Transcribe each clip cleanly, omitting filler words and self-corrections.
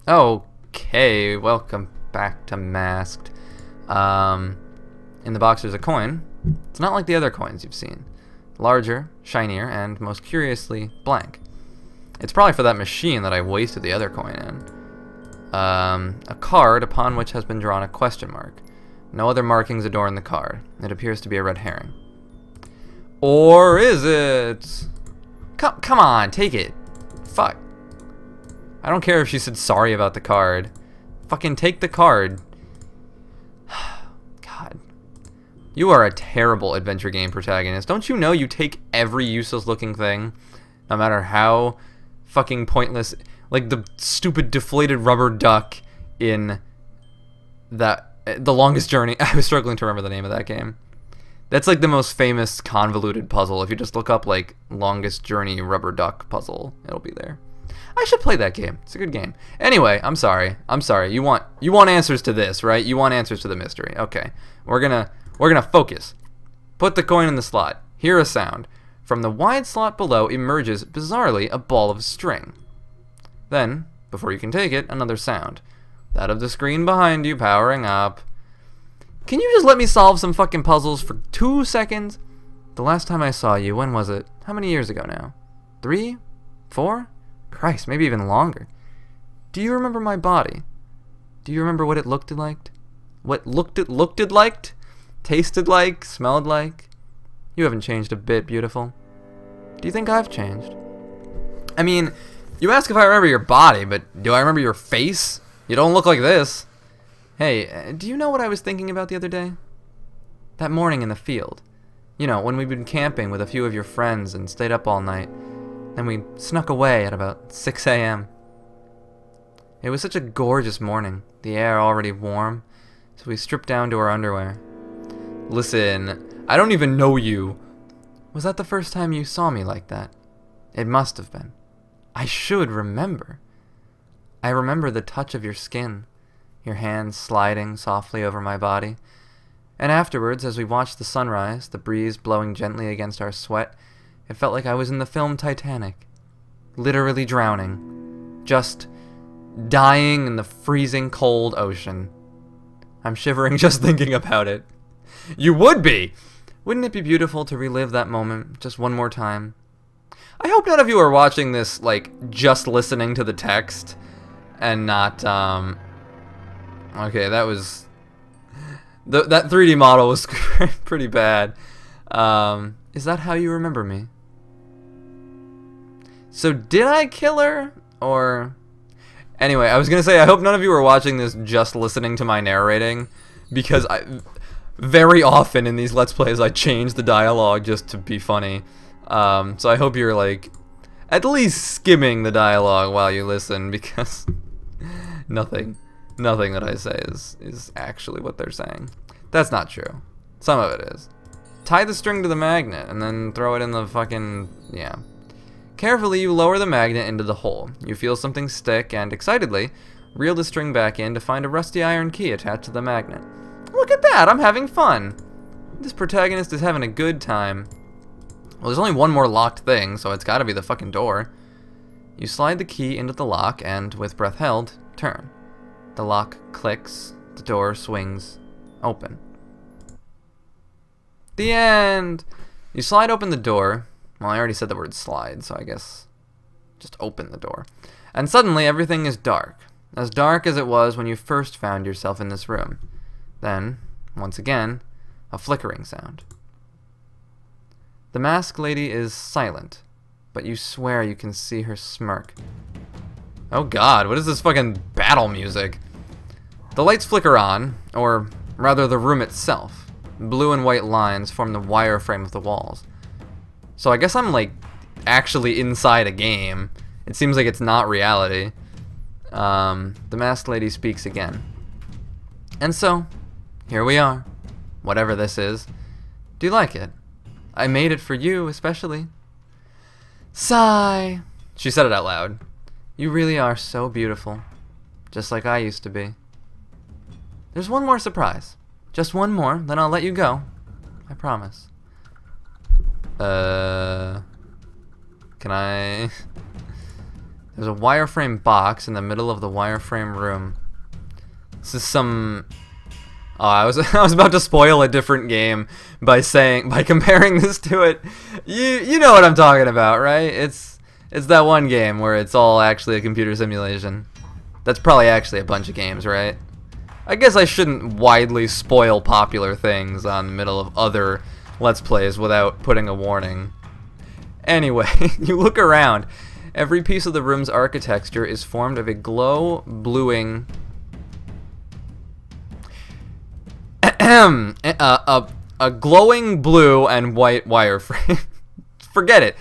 Okay, welcome back to Masked. In the box there's a coin. It's not like the other coins you've seen. Larger, shinier, and most curiously, blank. It's probably for that machine that I wasted the other coin in. A card upon which has been drawn a question mark. No other markings adorn the card. It appears to be a red herring. Or is it? Come on, take it. Fuck. I don't care if she said sorry about the card. Fucking take the card. God. You are a terrible adventure game protagonist. Don't you know you take every useless looking thing? No matter how fucking pointless. Like the stupid deflated rubber duck in that The Longest Journey. I was struggling to remember the name of that game. That's like the most famous convoluted puzzle. If you just look up like Longest Journey rubber duck puzzle, it'll be there. I should play that game. It's a good game. Anyway, I'm sorry. You want answers to this, right? You want answers to the mystery. Okay. We're gonna focus. Put the coin in the slot. Hear a sound. From the wide slot below emerges bizarrely a ball of string. Then, before you can take it, another sound. That of the screen behind you powering up. Can you just let me solve some fucking puzzles for 2 seconds? The last time I saw you, when was it? How many years ago now? 3? 4? Christ, maybe even longer. Do you remember my body? Do you remember what it looked like? What looked it like? Tasted like? Smelled like? You haven't changed a bit, beautiful. Do you think I've changed? I mean, you ask if I remember your body, but do I remember your face? You don't look like this. Hey, do you know what I was thinking about the other day? That morning in the field. You know, when we'd been camping with a few of your friends and stayed up all night. Then we snuck away at about 6 a.m. It was such a gorgeous morning, the air already warm, so we stripped down to our underwear. Listen, I don't even know you. Was that the first time you saw me like that? It must have been. I should remember. I remember the touch of your skin, your hands sliding softly over my body, and afterwards, as we watched the sunrise, the breeze blowing gently against our sweat, it felt like I was in the film Titanic, literally drowning, just dying in the freezing cold ocean. I'm shivering just thinking about it. You would be! Wouldn't it be beautiful to relive that moment just one more time? I hope none of you are watching this, like, just listening to the text, and not, okay, that was... that 3D model was pretty bad. Is that how you remember me? So did I kill her? Or... Anyway, I was gonna say, I hope none of you are watching this just listening to my narrating, because very often in these Let's Plays I change the dialogue just to be funny. So I hope you're, like, at least skimming the dialogue while you listen, because nothing that I say is actually what they're saying. That's not true. Some of it is. Tie the string to the magnet, and then throw it in the fucking... yeah. Carefully, you lower the magnet into the hole. You feel something stick, and excitedly, reel the string back in to find a rusty iron key attached to the magnet. Look at that! I'm having fun! This protagonist is having a good time. Well, there's only one more locked thing, so it's gotta be the fucking door. You slide the key into the lock, and, with breath held, turn. The lock clicks, the door swings open. The end! You slide open the door. Well, I already said the word slide, so I guess just open the door. And suddenly everything is dark as it was when you first found yourself in this room. Then, once again, a flickering sound. The masked lady is silent, but you swear you can see her smirk. Oh god, what is this fucking battle music? The lights flicker on, or rather the room itself. Blue and white lines form the wireframe of the walls. So I guess I'm, like, actually inside a game. It seems like it's not reality. The masked lady speaks again. And so, here we are. Whatever this is. Do you like it? I made it for you, especially. Sigh. She said it out loud. You really are so beautiful. Just like I used to be. There's one more surprise. Just one more, then I'll let you go. I promise. Can I... There's a wireframe box in the middle of the wireframe room. This is some... Oh, I was about to spoil a different game by comparing this to it. You know what I'm talking about, right? It's that one game where it's all actually a computer simulation. That's probably actually a bunch of games, right? I guess I shouldn't widely spoil popular things on the middle of other Let's Plays without putting a warning. Anyway, you look around. Every piece of the room's architecture is formed of a glow-bluing... a glowing blue and white wireframe. Forget it.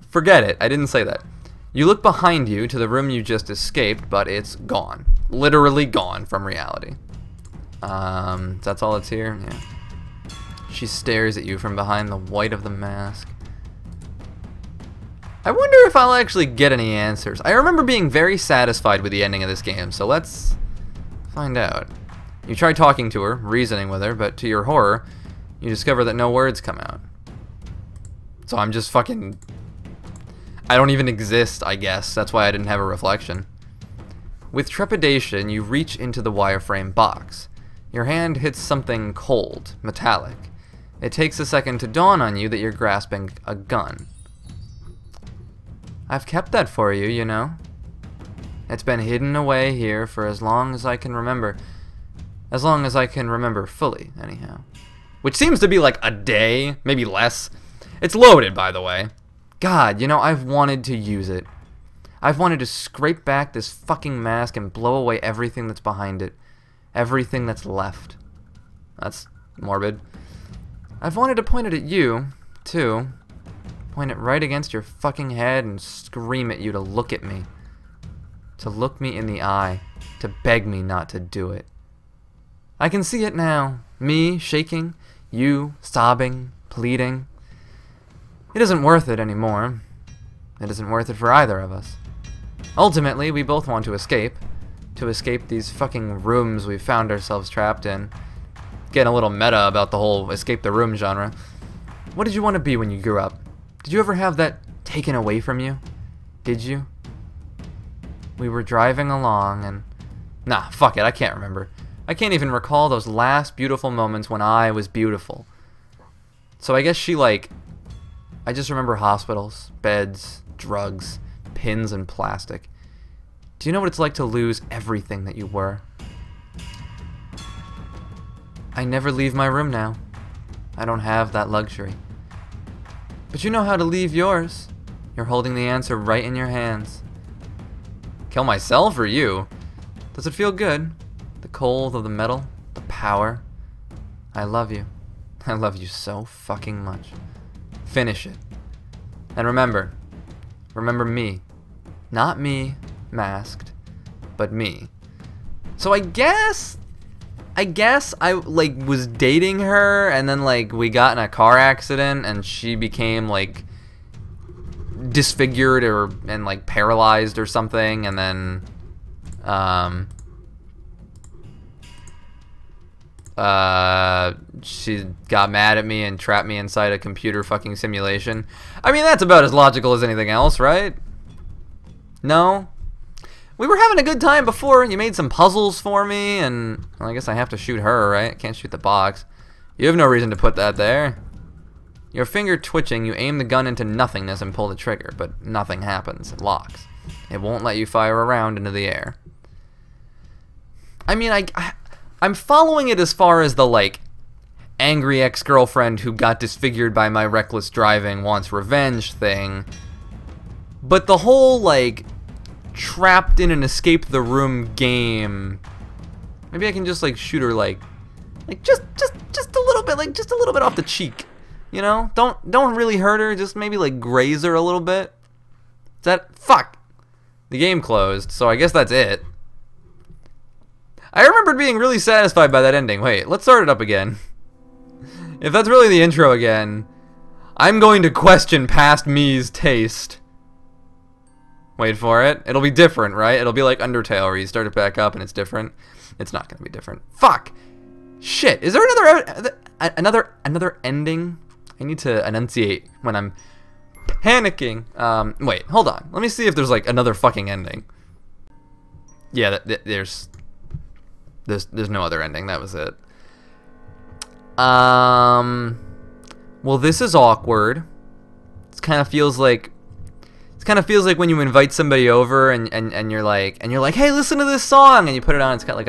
Forget it. I didn't say that. You look behind you to the room you just escaped, but it's gone. Literally gone from reality. That's all that's here? Yeah. She stares at you from behind the white of the mask. I wonder if I'll actually get any answers. I remember being very satisfied with the ending of this game, so let's find out. You try talking to her, reasoning with her, but to your horror, you discover that no words come out. So I'm just fucking... I don't even exist, I guess. That's why I didn't have a reflection. With trepidation, you reach into the wireframe box. Your hand hits something cold, metallic. It takes a second to dawn on you that you're grasping a gun. I've kept that for you, you know. It's been hidden away here for as long as I can remember. As long as I can remember fully, anyhow. Which seems to be like a day, maybe less. It's loaded, by the way. God, you know, I've wanted to use it. I've wanted to scrape back this fucking mask and blow away everything that's behind it. Everything that's left. That's morbid. I've wanted to point it at you, too. Point it right against your fucking head and scream at you to look at me. To look me in the eye. To beg me not to do it. I can see it now. Me shaking. You sobbing. Pleading. It isn't worth it anymore. It isn't worth it for either of us. Ultimately, we both want to escape. To escape these fucking rooms we've found ourselves trapped in. Getting a little meta about the whole escape the room genre. What did you want to be when you grew up? Did you ever have that taken away from you? Did you? We were driving along and... Nah, fuck it, I can't remember. I can't even recall those last beautiful moments when I was beautiful. So I guess she like... I just remember hospitals, beds, drugs, pins, and plastic. Do you know what it's like to lose everything that you were? I never leave my room now. I don't have that luxury. But you know how to leave yours. You're holding the answer right in your hands. Kill myself or you? Does it feel good? The cold of the metal? The power? I love you. I love you so fucking much. Finish it. And remember me. Not me, masked, but me. So I guess I like was dating her and then like we got in a car accident and she became like disfigured and like paralyzed or something, and then she got mad at me and trapped me inside a computer fucking simulation. I mean, that's about as logical as anything else, right? No? We were having a good time before. You made some puzzles for me, and well, I guess I have to shoot her, right? Can't shoot the box. You have no reason to put that there. Your finger twitching, you aim the gun into nothingness and pull the trigger, but nothing happens. It locks. It won't let you fire a round into the air. I mean, I'm following it as far as the, like, angry ex-girlfriend who got disfigured by my reckless driving wants revenge thing. But the whole, like, trapped in an escape the room game, maybe I can just, like, shoot her, like just a little bit, like, just a little bit off the cheek. You know? Don't really hurt her, just maybe, like, graze her a little bit. Is that... Fuck! The game closed, so I guess that's it. I remembered being really satisfied by that ending. Wait, let's start it up again. If that's really the intro again, I'm going to question past me's taste. Wait for it. It'll be different, right? It'll be like Undertale where you start it back up and it's different. It's not going to be different. Fuck! Shit! Is there another ending? I need to enunciate when I'm panicking. Wait, hold on. Let me see if there's like another fucking ending. Yeah, there's no other ending. That was it. Well, this is awkward. It kind of feels like when you invite somebody over and you're like, hey, listen to this song, and you put it on. It's got like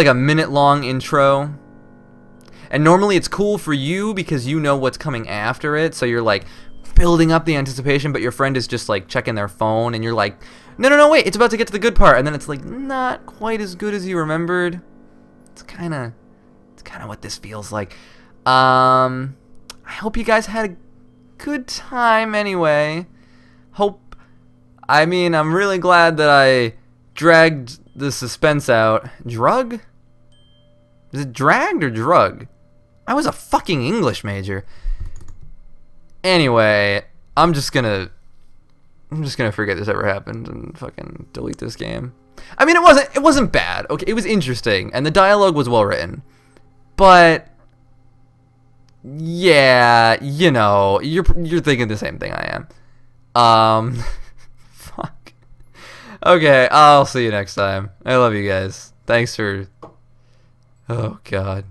a minute-long intro. And normally it's cool for you because you know what's coming after it, so you're like building up the anticipation, but your friend is just like checking their phone, and you're like, no, wait, it's about to get to the good part, and then it's like not quite as good as you remembered. It's kind of what this feels like. I hope you guys had a good time anyway. I'm really glad that I dragged the suspense out. Drug? Is it dragged or drug? I was a fucking English major. Anyway, I'm just gonna forget this ever happened and fucking delete this game. I mean, it wasn't bad. Okay, it was interesting and the dialogue was well written. But yeah, you know, you're thinking the same thing I am. Fuck. Okay, I'll see you next time. I love you guys. Thanks for... Oh, God.